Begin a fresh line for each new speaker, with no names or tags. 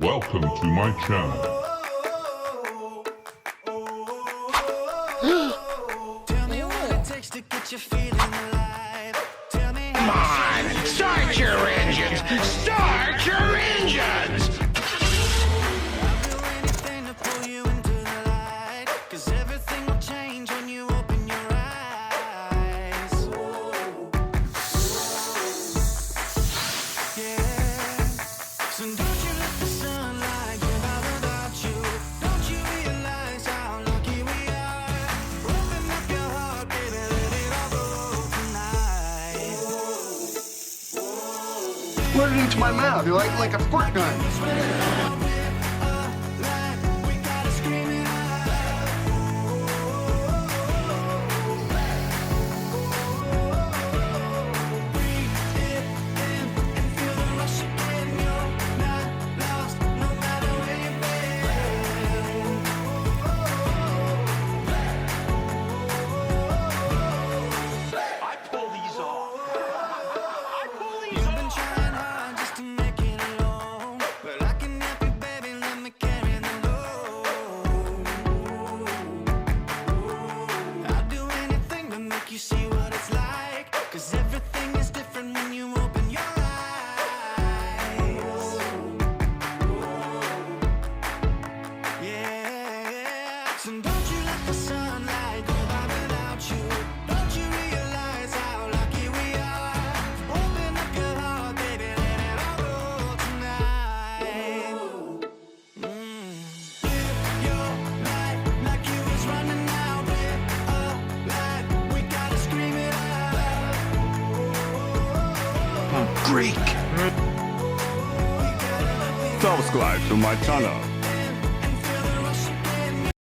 Welcome to my channel.
Tell me what it takes to get you feeling alive. Tell me.
Come on! Start your engines! Start your engines!
I'll do anything to pull you into the light. 'Cause everything will change when you open your eyes. Yeah. So don't you let the sunlight go by without you. Don't you realize how lucky we are? Open up your heart, baby, let it all go tonight.
Put it into my mouth, like a squirt gun.
We gotta scream it out. Breathe it in and feel the rush again. You're not lost, no matter where you've been.
I pull these off.
You've been trying hard just to make it alone, but I can help you, baby. Let me carry the load. I'll do anything to make you see what it's like. 'Cause everything is different when you open your eyes. Yeah. So don't you let the sunlight go by without you. Don't you realize how lucky we are? Open up your heart, baby, let it all go tonight. Live your life like you was running out. Live a life, we gotta scream it out.
Greek.
We gotta
Subscribe to my channel.